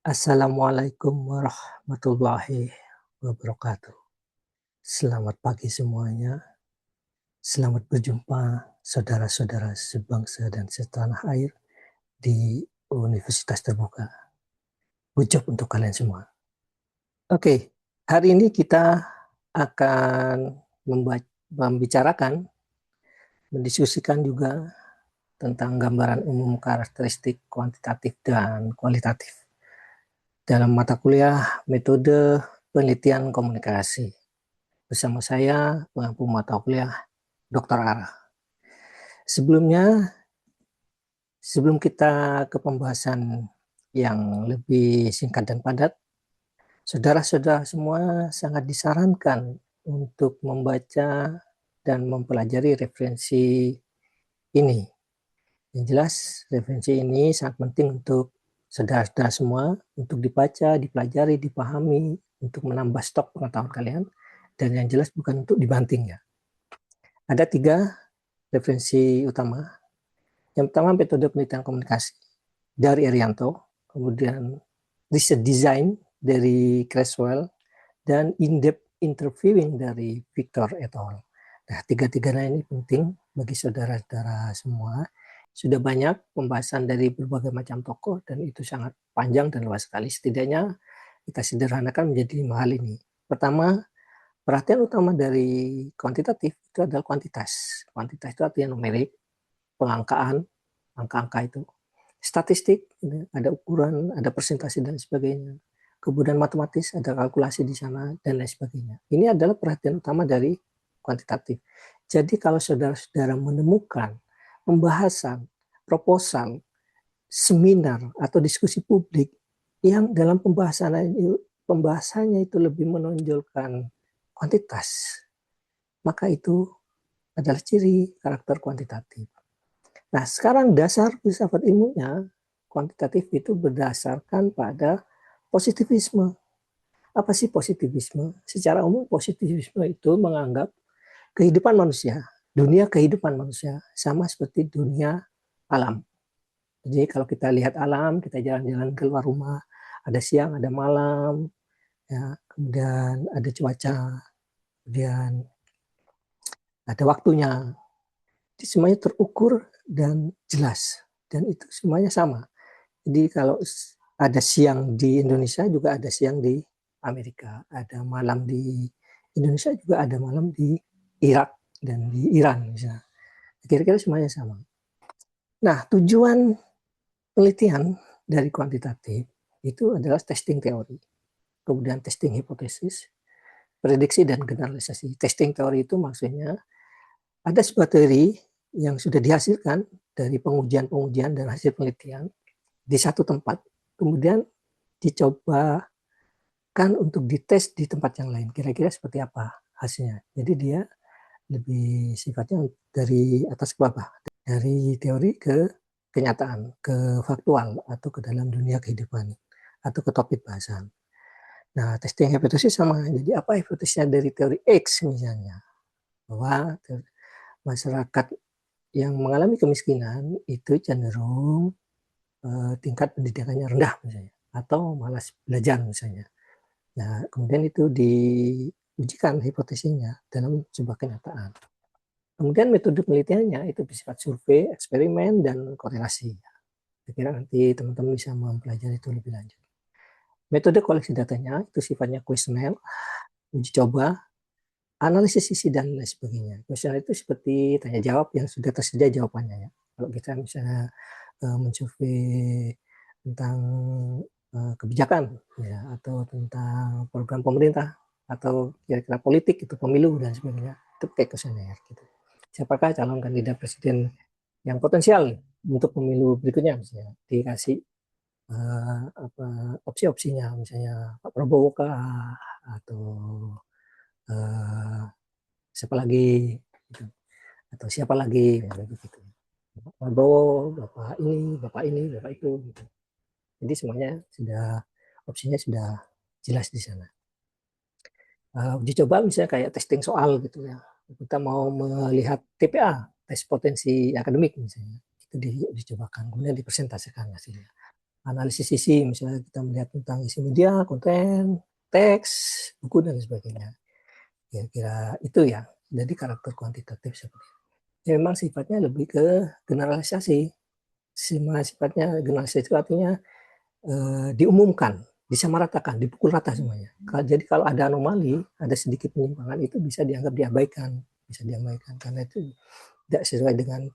Assalamualaikum warahmatullahi wabarakatuh. Selamat pagi semuanya. Selamat berjumpa saudara-saudara sebangsa dan setanah air di Universitas Terbuka. Good job untuk kalian semua. Oke, hari ini kita akan mendiskusikan juga tentang gambaran umum karakteristik kuantitatif dan kualitatif dalam mata kuliah metode penelitian komunikasi. Bersama saya, pengampu mata kuliah Dr. Ara. Sebelum kita ke pembahasan yang lebih singkat dan padat, saudara-saudara semua sangat disarankan untuk membaca dan mempelajari referensi ini. Yang jelas, referensi ini sangat penting untuk saudara-saudara semua, untuk dibaca, dipelajari, dipahami, untuk menambah stok pengetahuan kalian, dan yang jelas bukan untuk dibanting ya. Ada 3 referensi utama. Yang pertama, metode penelitian komunikasi dari Erianto, kemudian Research Design dari Creswell, dan In-Depth Interviewing dari Victor et al. Nah, 3-3 ini penting bagi saudara-saudara semua. Sudah banyak pembahasan dari berbagai macam tokoh, dan itu sangat panjang dan luas sekali. Setidaknya kita sederhanakan menjadi 5 hal ini. Pertama, perhatian utama dari kuantitatif itu adalah kuantitas. Kuantitas itu artinya numerik, pengangkaan, angka-angka itu. Statistik, ada ukuran, ada persentase dan sebagainya. Kemudian matematis, ada kalkulasi di sana dan lain sebagainya. Ini adalah perhatian utama dari kuantitatif. Jadi kalau saudara-saudara menemukan pembahasan, proposal, seminar atau diskusi publik yang dalam pembahasannya itu lebih menonjolkan kuantitas, maka itu adalah ciri karakter kuantitatif. Nah, sekarang dasar filsafat ilmunya, kuantitatif itu berdasarkan pada positivisme. Apa sih positivisme? Secara umum positivisme itu menganggap kehidupan manusia, dunia kehidupan manusia sama seperti dunia alam. Jadi kalau kita lihat alam, kita jalan-jalan keluar rumah, ada siang, ada malam, ya, kemudian ada cuaca, kemudian ada waktunya. Jadi semuanya terukur dan jelas, dan itu semuanya sama. Jadi kalau ada siang di Indonesia juga ada siang di Amerika, ada malam di Indonesia juga ada malam di Irak dan di Iran misalnya. Kira-kira semuanya sama. Nah, tujuan penelitian dari kuantitatif itu adalah testing teori, kemudian testing hipotesis, prediksi dan generalisasi. Testing teori itu maksudnya ada sebuah teori yang sudah dihasilkan dari pengujian-pengujian dan hasil penelitian di satu tempat, kemudian dicobakan untuk dites di tempat yang lain. Kira-kira seperti apa hasilnya. Jadi dia lebih sifatnya dari atas ke bawah, dari teori ke kenyataan, ke faktual atau ke dalam dunia kehidupan atau ke topik bahasan. Nah, testing hipotesis sama. Jadi apa hipotesisnya dari teori X misalnya? Bahwa masyarakat yang mengalami kemiskinan itu cenderung tingkat pendidikannya rendah misalnya, atau malas belajar misalnya. Nah, kemudian itu diujikan hipotesisnya dalam sebuah kenyataan. Kemudian metode penelitiannya itu bersifat survei, eksperimen, dan korelasi. Saya kira nanti teman-teman bisa mempelajari itu lebih lanjut. Metode koleksi datanya itu sifatnya kuesioner, uji coba, analisis isi dan lain sebagainya. Kuesioner itu seperti tanya jawab yang sudah tersedia jawabannya ya. Kalau kita misalnya mensurvei tentang kebijakan ya, atau tentang program pemerintah atau kira-kira politik itu pemilu dan sebagainya, itu kayak kuesioner gitu. Siapakah calon kandidat presiden yang potensial untuk pemilu berikutnya, misalnya dikasih opsi-opsinya, misalnya Pak Prabowo kah atau siapa lagi gitu. Atau siapa lagi ya, gitu. Pak Prabowo, bapak ini, bapak itu gitu. Jadi semuanya sudah opsinya sudah jelas di sana. Uji coba misalnya kayak testing soal gitu ya. Kita mau melihat TPA, tes potensi akademik misalnya. Itu dicobakan, kemudian dipresentasikan hasilnya. analisis isi, misalnya kita melihat tentang isi media, konten, teks, buku, dan sebagainya. Kira-kira itu ya, jadi karakter kuantitatif seperti itu. Ya, memang sifatnya lebih ke generalisasi. Sifatnya generalisasi itu artinya diumumkan, disamaratakan, dipukul rata semuanya. Jadi kalau ada anomali, ada sedikit penyimpangan, itu bisa dianggap diabaikan karena itu tidak sesuai dengan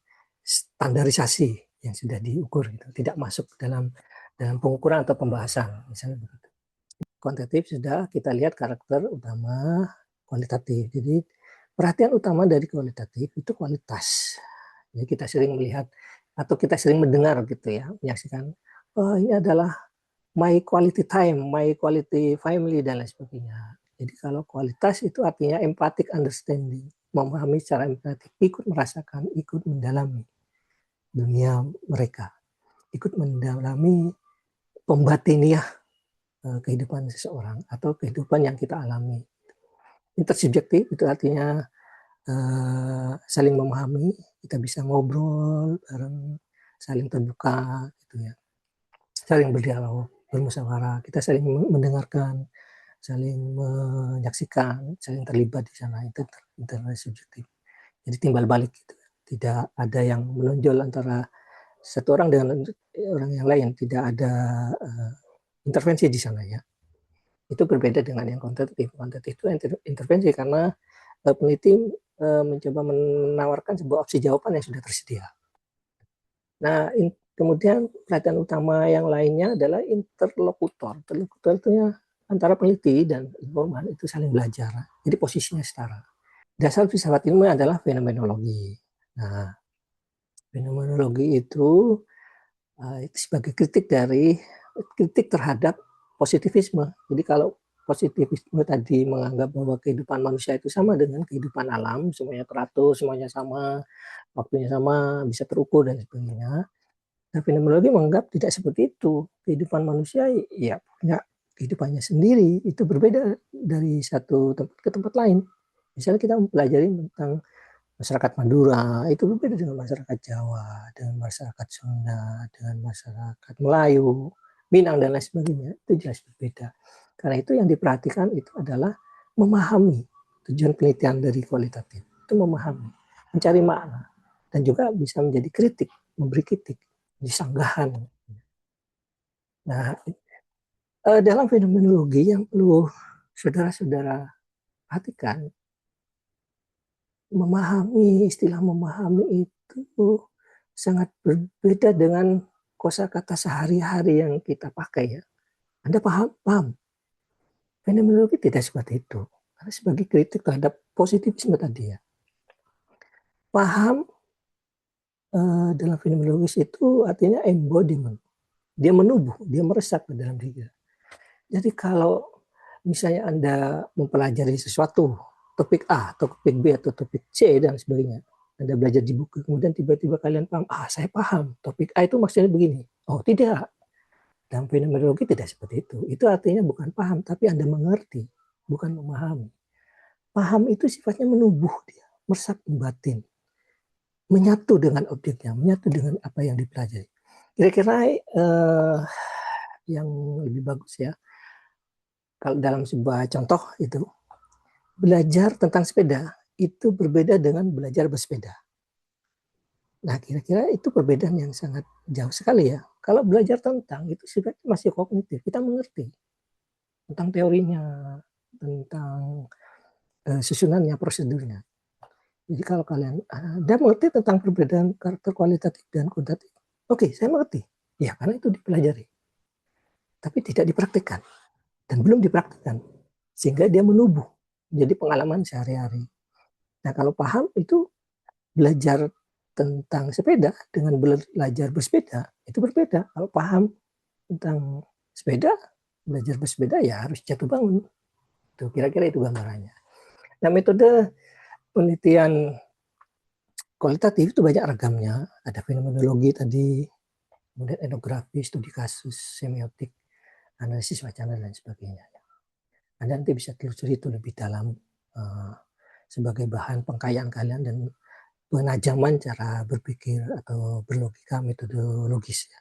standarisasi yang sudah diukur, gitu. Tidak masuk dalam pengukuran atau pembahasan, misalnya begitu. Kuantitatif sudah kita lihat karakter utama kualitatif. Jadi perhatian utama dari kualitatif itu kualitas. Jadi kita sering melihat atau kita sering mendengar gitu ya, menyaksikan, oh ini adalah my quality time, my quality family, dan lain sebagainya. Jadi kalau kualitas itu artinya empathic understanding, memahami secara empatik, ikut merasakan, ikut mendalami dunia mereka, ikut mendalami pembatiniah kehidupan seseorang atau kehidupan yang kita alami. Intersubjektif itu artinya saling memahami, kita bisa ngobrol bareng, saling terbuka gitu ya, saling berdialog, bermusyawarah, kita saling mendengarkan, saling menyaksikan, saling terlibat di sana. Itu intersubjektif. Jadi timbal balik gitu. Tidak ada yang menonjol antara satu orang dengan orang yang lain, tidak ada intervensi di sana ya. Itu berbeda dengan yang kuantitatif. Kuantitatif itu intervensi karena peneliti mencoba menawarkan sebuah opsi jawaban yang sudah tersedia. Nah, kemudian perhatian utama yang lainnya adalah interlokutor. Interlokutor itu ya antara peneliti dan informan itu saling belajar. Jadi posisinya setara. Dasar filsafat ilmu adalah fenomenologi. Nah, fenomenologi itu sebagai kritik terhadap positivisme. Jadi kalau positivisme tadi menganggap bahwa kehidupan manusia itu sama dengan kehidupan alam, semuanya teratur, semuanya sama, waktunya sama, bisa terukur dan sebagainya. Nah, fenomenologi menganggap tidak seperti itu. Kehidupan manusia ya punya kehidupannya sendiri, itu berbeda dari satu tempat ke tempat lain. Misalnya kita mempelajari tentang masyarakat Madura, itu berbeda dengan masyarakat Jawa, dengan masyarakat Sunda, dengan masyarakat Melayu, Minang, dan lain sebagainya. Itu jelas berbeda. Karena itu yang diperhatikan itu adalah memahami. Tujuan penelitian dari kualitatif itu memahami, mencari makna, dan juga bisa menjadi kritik, memberi kritik, disanggahan. Nah, dalam fenomenologi yang perlu saudara-saudara perhatikan, istilah memahami itu sangat berbeda dengan kosakata sehari-hari yang kita pakai ya. Anda paham? Paham. Fenomenologi tidak seperti itu. Karena sebagai kritik terhadap positivisme tadi ya. Paham dalam fenomenologi itu artinya embodiment. Dia menubuh, dia meresap ke dalam diri. Jadi kalau misalnya Anda mempelajari sesuatu, topik A, topik B, atau topik C, dan sebagainya, Anda belajar di buku, kemudian tiba-tiba kalian paham, saya paham, topik A itu maksudnya begini. Oh tidak, dalam fenomenologi tidak seperti itu. Itu artinya bukan paham, tapi Anda mengerti, bukan memahami. Paham itu sifatnya menubuh dia, meresap batin, menyatu dengan objeknya, menyatu dengan apa yang dipelajari. Kira-kira yang lebih bagus ya, kalau dalam sebuah contoh itu, belajar tentang sepeda itu berbeda dengan belajar bersepeda. Nah, kira-kira itu perbedaan yang sangat jauh sekali ya. Kalau belajar tentang itu sifatnya masih kognitif, kita mengerti tentang teorinya, tentang susunannya, prosedurnya. Jadi kalau kalian Anda mengerti tentang perbedaan karakter kualitatif dan kuantitatif, oke, saya mengerti. Ya, karena itu dipelajari. Tapi tidak dipraktikkan dan belum dipraktikkan. Sehingga dia menubuh menjadi pengalaman sehari-hari. Nah, kalau paham itu belajar tentang sepeda dengan belajar bersepeda itu berbeda. Kalau paham tentang sepeda, belajar bersepeda ya harus jatuh bangun. Itu kira-kira itu gambarannya. Nah, metode penelitian kualitatif itu banyak ragamnya. Ada fenomenologi tadi, kemudian etnografi, studi kasus, semiotik, analisis wacana, dan sebagainya. Anda nanti bisa telusuri itu lebih dalam sebagai bahan pengkayaan kalian dan penajaman cara berpikir atau berlogika metodologis ya.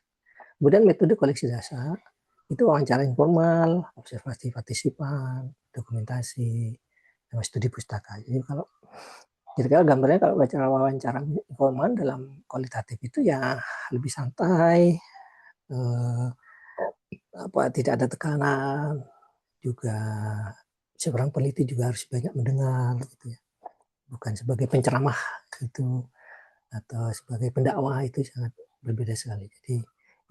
Kemudian metode koleksi data, itu wawancara informal, observasi partisipan, dokumentasi, sama studi pustaka. Jadi kalau kira-kira gambarnya kalau wawancara informal dalam kualitatif itu ya lebih santai, tidak ada tekanan, juga seorang peneliti juga harus banyak mendengar gitu ya. Bukan sebagai penceramah gitu atau sebagai pendakwah, itu sangat berbeda sekali. Jadi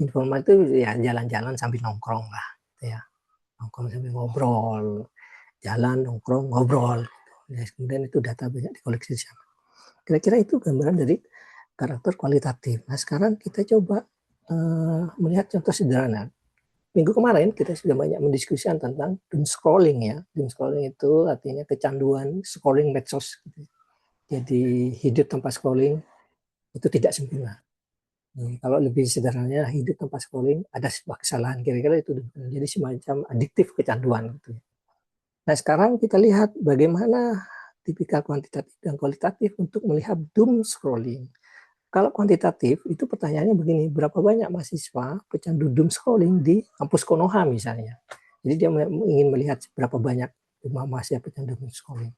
informal itu ya jalan-jalan sambil nongkrong lah gitu ya. Nongkrong sambil ngobrol, jalan nongkrong ngobrol gitu. Ya, kemudian itu data banyak dikoleksi di sana. Kira-kira itu gambaran dari karakter kualitatif. Nah, sekarang kita coba melihat contoh sederhana. Minggu kemarin kita sudah banyak mendiskusikan tentang doom scrolling ya. Doom scrolling itu artinya kecanduan scrolling medsos. Gitu. Jadi hidup tanpa scrolling itu tidak sempurna. Kalau lebih sederhananya, hidup tanpa scrolling ada sebuah kesalahan, kira-kira itu. Jadi semacam adiktif, kecanduan gitu. Nah, sekarang kita lihat bagaimana tipikal kuantitatif dan kualitatif untuk melihat doom scrolling. Kalau kuantitatif itu pertanyaannya begini, berapa banyak mahasiswa pecandu doom scrolling di kampus Konoha misalnya. Jadi dia ingin melihat berapa banyak mahasiswa pecandu doom scrolling.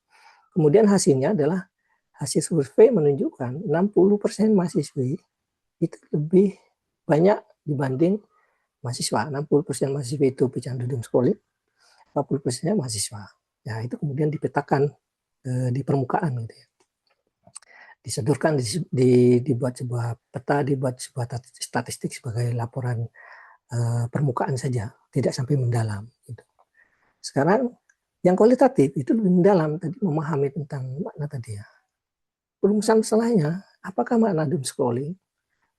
Kemudian hasilnya adalah hasil survei menunjukkan 60% mahasiswi itu lebih banyak dibanding mahasiswa. 60% mahasiswa itu pecandu doom scrolling, 40%-nya mahasiswa. Ya, itu kemudian dipetakan di permukaan gitu ya. Disodorkan, dibuat sebuah peta, dibuat sebuah statistik sebagai laporan permukaan saja, tidak sampai mendalam. Gitu. Sekarang yang kualitatif itu lebih mendalam, tadi memahami tentang makna tadi ya. Perumusan masalahnya, apakah makna doom scrolling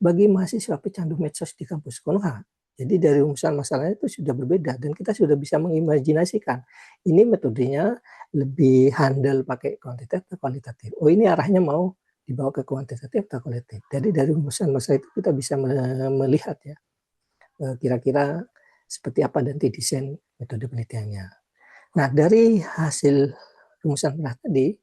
bagi mahasiswa pecandu medsos di kampus Konoha? Jadi dari rumusan masalahnya itu sudah berbeda dan kita sudah bisa mengimajinasikan. Ini metodenya lebih handal pakai kuantitatif atau kualitatif. Oh, ini arahnya mau dibawa ke kuantitatif atau kualitatif. Jadi dari rumusan masalah itu kita bisa melihat ya kira-kira seperti apa nanti desain metode penelitiannya. Nah, dari hasil rumusan masalah tadi,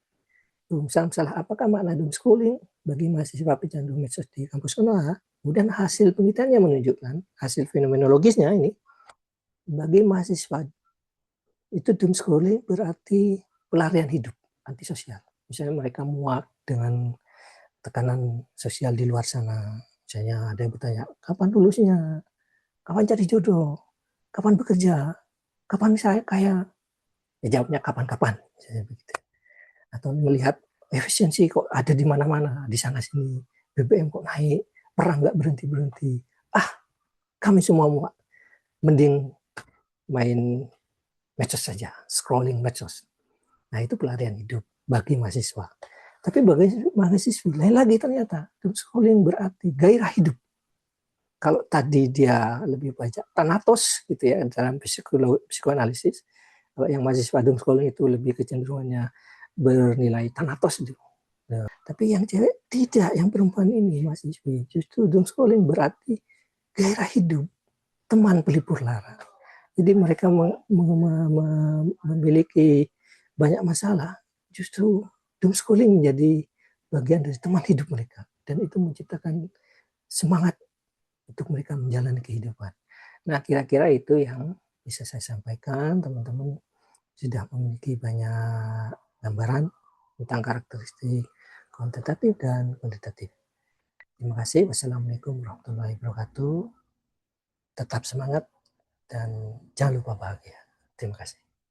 rumusan masalah apakah makna doom scrolling bagi mahasiswa pecandu medsos di kampus Konoha, kemudian hasil penelitiannya menunjukkan, hasil fenomenologisnya ini, bagi mahasiswa itu doom scrolling berarti pelarian hidup, antisosial. Misalnya mereka muak dengan tekanan sosial di luar sana. Misalnya ada yang bertanya, kapan lulusnya? Kapan cari jodoh? Kapan bekerja? Kapan saya kaya? Ya jawabnya kapan-kapan. Misalnya begitu. Atau melihat efisiensi kok ada di mana-mana, di sana sini. BBM kok naik, perang nggak berhenti-berhenti. Ah, kami semua muak. Mending main medsos saja, scrolling medsos. Nah, itu pelarian hidup bagi mahasiswa. Tapi bagi mahasiswa lain lagi ternyata, scrolling berarti gairah hidup. Kalau tadi dia lebih banyak thanatos gitu ya dalam psikoanalisis, kalau yang mahasiswa doom scrolling itu lebih kecenderungannya bernilai thanatos itu. Nah, tapi yang cewek tidak, yang perempuan ini mahasiswi justru doom scrolling berarti gairah hidup, teman pelipur lara. Jadi mereka memiliki banyak masalah, justru doom scrolling menjadi bagian dari teman hidup mereka, dan itu menciptakan semangat untuk mereka menjalani kehidupan. Nah, kira-kira itu yang bisa saya sampaikan. Teman-teman sudah memiliki banyak gambaran tentang karakteristik kuantitatif dan kualitatif. Terima kasih. Wassalamualaikum warahmatullahi wabarakatuh. Tetap semangat dan jangan lupa bahagia. Terima kasih.